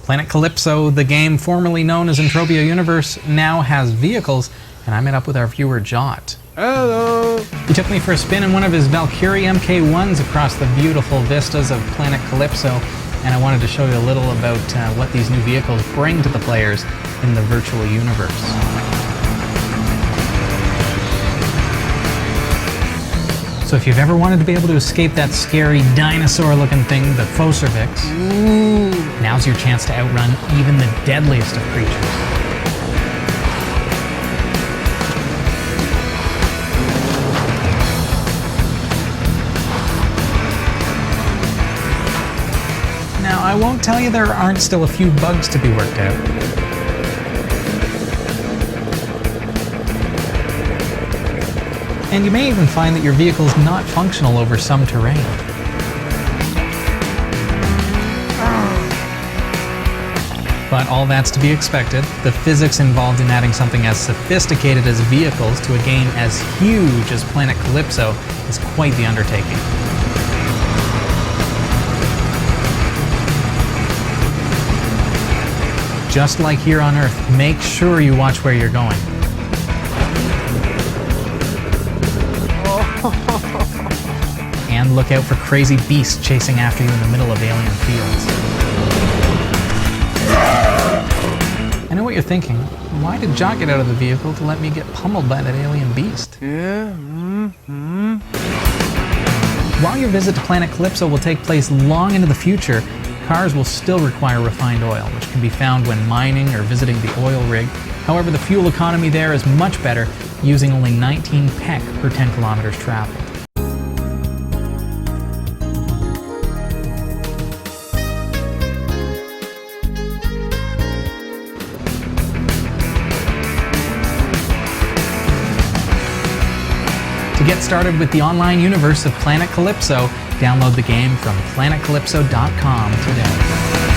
Planet Calypso, the game formerly known as Entropia Universe, now has vehicles, and I met up with our viewer Jot. Hello! He took me for a spin in one of his Valkyrie MK1s across the beautiful vistas of Planet Calypso, and I wanted to show you a little about what these new vehicles bring to the players in the virtual universe. So if you've ever wanted to be able to escape that scary dinosaur-looking thing, the Focervix, now's your chance to outrun even the deadliest of creatures. Now, I won't tell you there aren't still a few bugs to be worked out. And you may even find that your vehicle is not functional over some terrain. But all that's to be expected. The physics involved in adding something as sophisticated as vehicles to a game as huge as Planet Calypso is quite the undertaking. Just like here on Earth, make sure you watch where you're going. And look out for crazy beasts chasing after you in the middle of alien fields. I know what you're thinking. Why did Jot get out of the vehicle to let me get pummeled by that alien beast? Yeah, While your visit to Planet Calypso will take place long into the future, cars will still require refined oil, which can be found when mining or visiting the oil rig. However, the fuel economy there is much better, using only 19 pec per 10 kilometers traveled. To get started with the online universe of Planet Calypso, download the game from planetcalypso.com today.